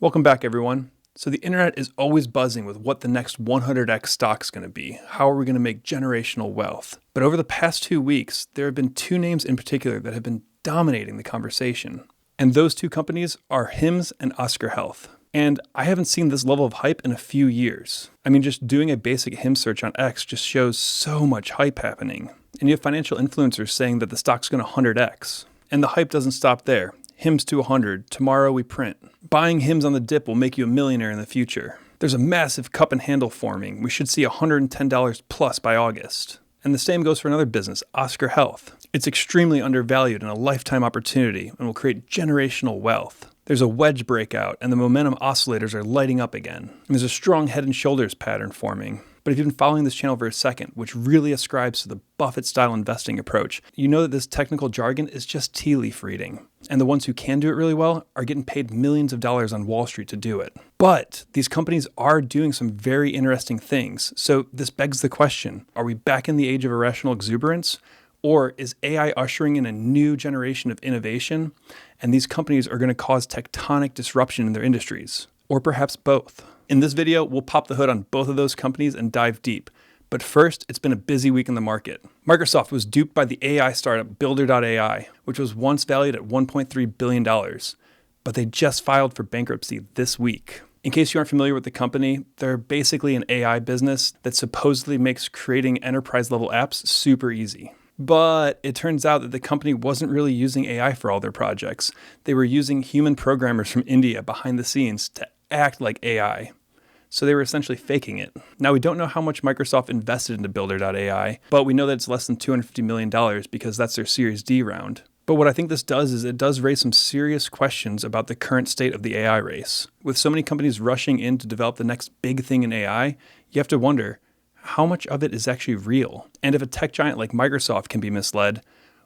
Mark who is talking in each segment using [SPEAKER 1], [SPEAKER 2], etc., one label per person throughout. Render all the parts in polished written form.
[SPEAKER 1] Welcome back, everyone. So the internet is always buzzing with what the next 100x stock is going to be. How are we going to make generational wealth? But over the past 2 weeks, there have been two names in particular that have been dominating the conversation. And those two companies are Hims and Oscar Health. And I haven't seen this level of hype in a few years. I mean, just doing a basic Hims search on X just shows so much hype happening. And you have financial influencers saying that the stock's going to 100x. And the hype doesn't stop there. Hims to 100, tomorrow we print. Buying Hims on the dip will make you a millionaire in the future. There's a massive cup and handle forming. We should see $110 plus by August. And the same goes for another business, Oscar Health. It's extremely undervalued and a lifetime opportunity and will create generational wealth. There's a wedge breakout and the momentum oscillators are lighting up again. And there's a strong head and shoulders pattern forming. But if you've been following this channel for a second, which really ascribes to the Buffett-style investing approach, you know that this technical jargon is just tea leaf reading. And the ones who can do it really well are getting paid millions of dollars on Wall Street to do it. But these companies are doing some very interesting things. So this begs the question, are we back in the age of irrational exuberance? Or is AI ushering in a new generation of innovation? And these companies are going to cause tectonic disruption in their industries? Or perhaps both? In this video, we'll pop the hood on both of those companies and dive deep. But first, it's been a busy week in the market. Microsoft was duped by the AI startup Builder.ai, which was once valued at $1.3 billion. But they just filed for bankruptcy this week. In case you aren't familiar with the company, they're basically an AI business that supposedly makes creating enterprise-level apps super easy. But it turns out that the company wasn't really using AI for all their projects. They were using human programmers from India behind the scenes to act like AI. So they were essentially faking it. Now, we don't know how much Microsoft invested into Builder.ai, but we know that it's less than $250 million because that's their Series D round. But what I think this does is it does raise some serious questions about the current state of the AI race. With so many companies rushing in to develop the next big thing in AI, you have to wonder, how much of it is actually real? And if a tech giant like Microsoft can be misled,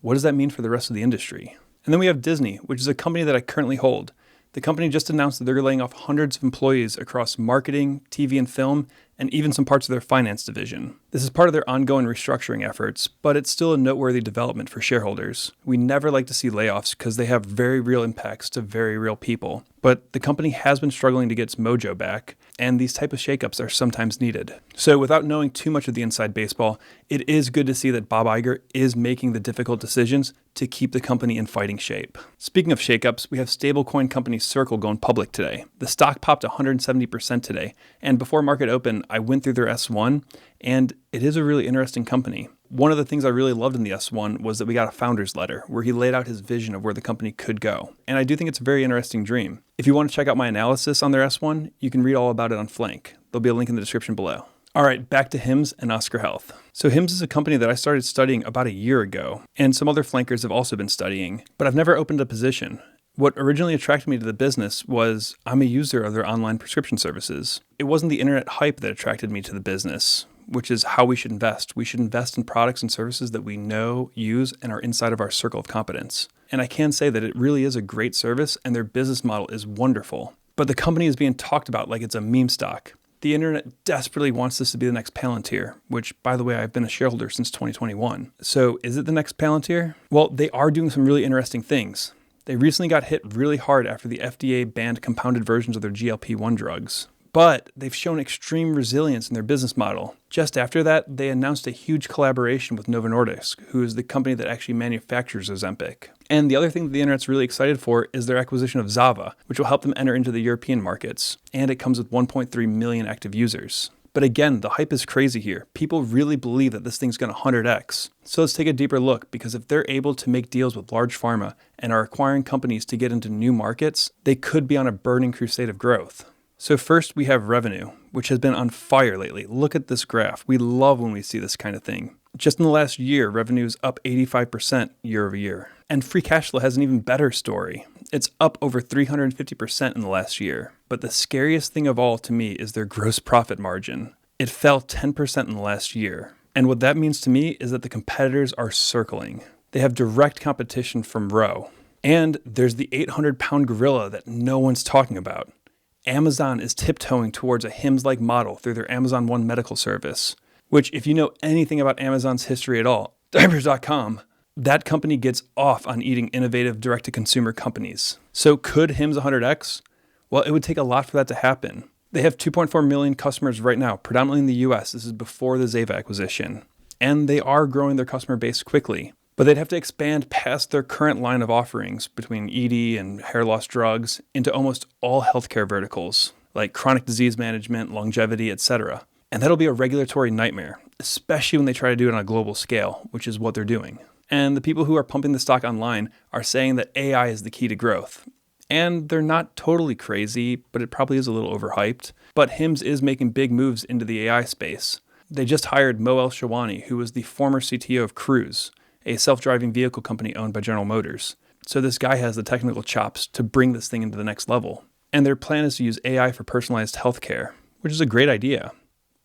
[SPEAKER 1] what does that mean for the rest of the industry? And then we have Disney, which is a company that I currently hold. The company just announced that they're laying off hundreds of employees across marketing, TV and film, and even some parts of their finance division. This is part of their ongoing restructuring efforts, but it's still a noteworthy development for shareholders. We never like to see layoffs because they have very real impacts to very real people. But the company has been struggling to get its mojo back, and these type of shakeups are sometimes needed. So without knowing too much of the inside baseball, it is good to see that Bob Iger is making the difficult decisions to keep the company in fighting shape. Speaking of shakeups, we have stablecoin company Circle going public today. The stock popped 170% today, and before market open, I went through their S1, and it is a really interesting company. One of the things I really loved in the S1 was that we got a founder's letter where he laid out his vision of where the company could go. And I do think it's a very interesting dream. If you want to check out my analysis on their S1, you can read all about it on Flank. There'll be a link in the description below. All right, back to Hims and Oscar Health. So Hims is a company that I started studying about a year ago, and some other flankers have also been studying, but I've never opened a position. What originally attracted me to the business was I'm a user of their online prescription services. It wasn't the internet hype that attracted me to the business, which is how we should invest. We should invest in products and services that we know, use, and are inside of our circle of competence. And I can say that it really is a great service and their business model is wonderful. But the company is being talked about like it's a meme stock. The internet desperately wants this to be the next Palantir, which, by the way, I've been a shareholder since 2021. So is it the next Palantir? Well, they are doing some really interesting things. They recently got hit really hard after the FDA banned compounded versions of their GLP-1 drugs. But they've shown extreme resilience in their business model. Just after that, they announced a huge collaboration with Novo Nordisk, who is the company that actually manufactures Ozempic. And the other thing that the internet's really excited for is their acquisition of Zava, which will help them enter into the European markets. And it comes with 1.3 million active users. But again, the hype is crazy here. People really believe that this thing's going to 100x. So let's take a deeper look, because if they're able to make deals with large pharma and are acquiring companies to get into new markets, they could be on a burning crusade of growth. So first we have revenue, which has been on fire lately. Look at this graph. We love when we see this kind of thing. Just in the last year, revenue is up 85% year over year. And free cash flow has an even better story. It's up over 350% in the last year. But the scariest thing of all to me is their gross profit margin. It fell 10% in the last year. And what that means to me is that the competitors are circling. They have direct competition from Roe. And there's the 800-pound gorilla that no one's talking about. Amazon is tiptoeing towards a Hims-like model through their Amazon One medical service, which, if you know anything about Amazon's history at all, diapers.com, that company gets off on eating innovative direct-to-consumer companies. So could Hims 100x? Well, it would take a lot for that to happen. They have 2.4 million customers right now, predominantly in the US. This is before the Zava acquisition. And they are growing their customer base quickly. But they'd have to expand past their current line of offerings between ED and hair loss drugs into almost all healthcare verticals, like chronic disease management, longevity, etc. And that'll be a regulatory nightmare, especially when they try to do it on a global scale, which is what they're doing. And the people who are pumping the stock online are saying that AI is the key to growth. And they're not totally crazy, but it probably is a little overhyped. But HIMS is making big moves into the AI space. They just hired Mo El-Shawani, who was the former CTO of Cruise, a self-driving vehicle company owned by General Motors. So this guy has the technical chops to bring this thing into the next level. And their plan is to use AI for personalized healthcare, which is a great idea.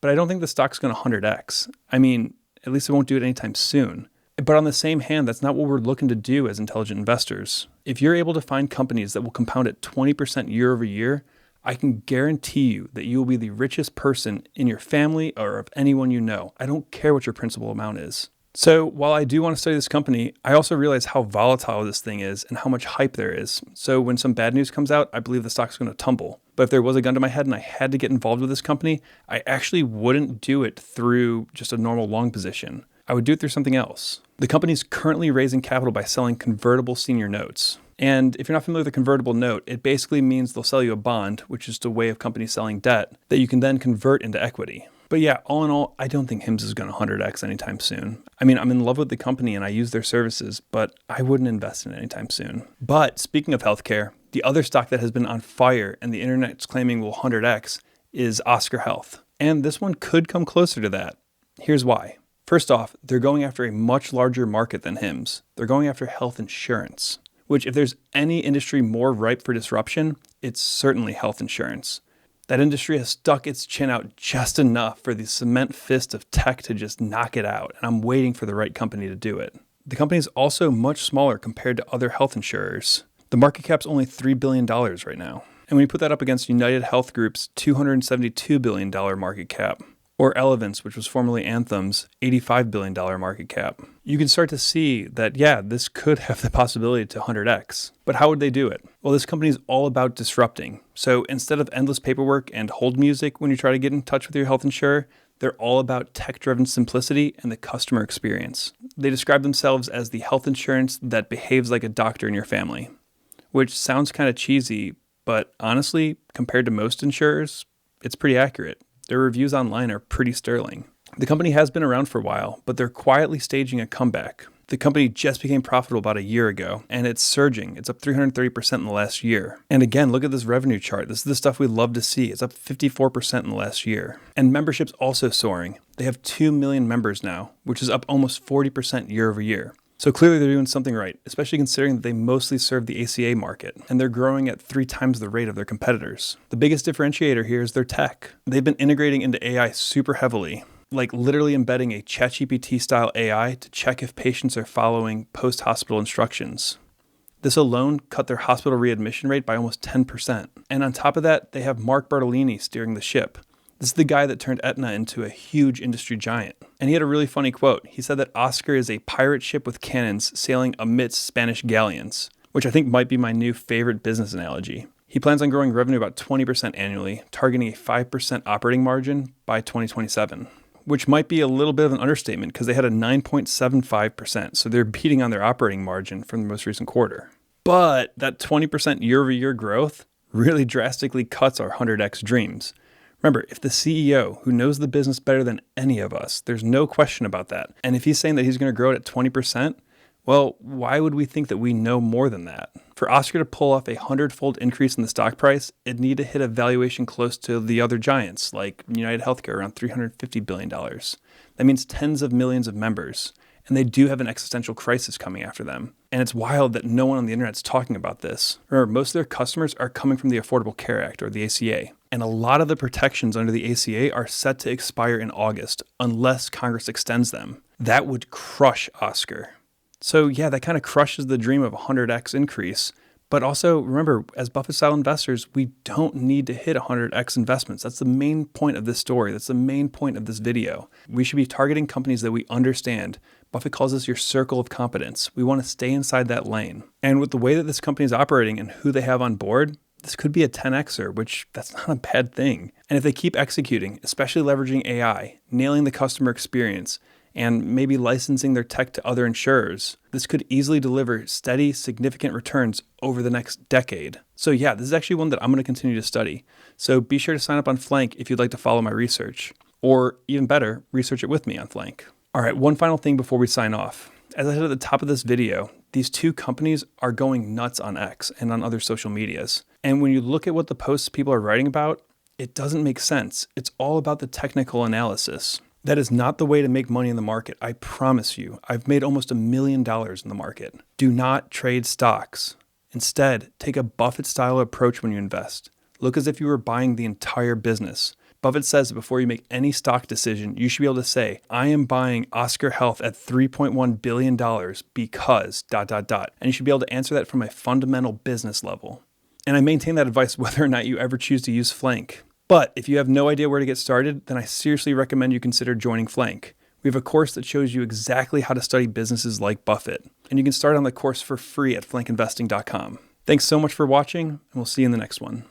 [SPEAKER 1] But I don't think the stock's going to 100x. I mean, at least it won't do it anytime soon. But on the same hand, that's not what we're looking to do as intelligent investors. If you're able to find companies that will compound at 20% year over year, I can guarantee you that you will be the richest person in your family or of anyone you know. I don't care what your principal amount is. So while I do want to study this company, I also realize how volatile this thing is and how much hype there is. So when some bad news comes out, I believe the stock's going to tumble. But if there was a gun to my head and I had to get involved with this company, I actually wouldn't do it through just a normal long position. I would do it through something else. The company's currently raising capital by selling convertible senior notes. And if you're not familiar with a convertible note, it basically means they'll sell you a bond, which is just a way of companies selling debt that you can then convert into equity. But yeah, all in all, I don't think HIMS is going to 100x anytime soon. I mean, I'm in love with the company and I use their services, but I wouldn't invest in it anytime soon. But speaking of healthcare, the other stock that has been on fire and the internet's claiming will 100x is Oscar Health. And this one could come closer to that. Here's why. First off, they're going after a much larger market than HIMS. They're going after health insurance, which if there's any industry more ripe for disruption, it's certainly health insurance. That industry has stuck its chin out just enough for the cement fist of tech to just knock it out, and I'm waiting for the right company to do it. The company is also much smaller compared to other health insurers. The market cap's only $3 billion right now. And when you put that up against United Health Group's $272 billion market cap, or Elevance, which was formerly Anthem's $85 billion market cap, you can start to see that, yeah, this could have the possibility to 100x. But how would they do it? Well, this company is all about disrupting. So instead of endless paperwork and hold music when you try to get in touch with your health insurer, they're all about tech-driven simplicity and the customer experience. They describe themselves as the health insurance that behaves like a doctor in your family, which sounds kind of cheesy, but honestly, compared to most insurers, it's pretty accurate. Their reviews online are pretty sterling. The company has been around for a while, but they're quietly staging a comeback. The company just became profitable about a year ago, and it's surging. It's up 330% in the last year. And again, look at this revenue chart. This is the stuff we love to see. It's up 54% in the last year. And membership's also soaring. They have 2 million members now, which is up almost 40% year over year. So clearly they're doing something right, especially considering that they mostly serve the ACA market, and they're growing at 3 times the rate of their competitors. The biggest differentiator here is their tech. They've been integrating into AI super heavily, like literally embedding a ChatGPT-style AI to check if patients are following post-hospital instructions. This alone cut their hospital readmission rate by almost 10%. And on top of that, they have Mark Bartolini steering the ship. This is the guy that turned Aetna into a huge industry giant. And he had a really funny quote. He said that Oscar is a pirate ship with cannons sailing amidst Spanish galleons, which I think might be my new favorite business analogy. He plans on growing revenue about 20% annually, targeting a 5% operating margin by 2027, which might be a little bit of an understatement because they had a 9.75%, so they're beating on their operating margin from the most recent quarter. But that 20% year-over-year growth really drastically cuts our 100x dreams. Remember, if the CEO, who knows the business better than any of us, there's no question about that, and if he's saying that he's going to grow it at 20%, well, why would we think that we know more than that? For Oscar to pull off a 100-fold increase in the stock price, it'd need to hit a valuation close to the other giants, like United Healthcare, around $350 billion. That means tens of millions of members, and they do have an existential crisis coming after them. And it's wild that no one on the internet's talking about this. Remember, most of their customers are coming from the Affordable Care Act, or the ACA. And a lot of the protections under the ACA are set to expire in August, unless Congress extends them. That would crush Oscar. So yeah, that kind of crushes the dream of a 100x increase. But also, remember, as Buffett-style investors, we don't need to hit 100x investments. That's the main point of this story. That's the main point of this video. We should be targeting companies that we understand. Buffett calls this your circle of competence. We want to stay inside that lane. And with the way that this company is operating and who they have on board, this could be a 10xer, which that's not a bad thing. And if they keep executing, especially leveraging AI, nailing the customer experience, and maybe licensing their tech to other insurers, this could easily deliver steady, significant returns over the next decade. So yeah, this is actually one that I'm going to continue to study. So be sure to sign up on Flank if you'd like to follow my research. Or even better, research it with me on Flank. All right, one final thing before we sign off. As I said at the top of this video, these two companies are going nuts on X and on other social medias. And when you look at what the posts people are writing about, it doesn't make sense. It's all about the technical analysis. That is not the way to make money in the market. I promise you. I've made almost $1 million in the market. Do not trade stocks. Instead, take a Buffett-style approach when you invest. Look as if you were buying the entire business. Buffett says that before you make any stock decision, you should be able to say, I am buying Oscar Health at $3.1 billion because ... And you should be able to answer that from a fundamental business level. And I maintain that advice whether or not you ever choose to use Flank. But if you have no idea where to get started, then I seriously recommend you consider joining Flank. We have a course that shows you exactly how to study businesses like Buffett. And you can start on the course for free at flankinvesting.com. Thanks so much for watching, and we'll see you in the next one.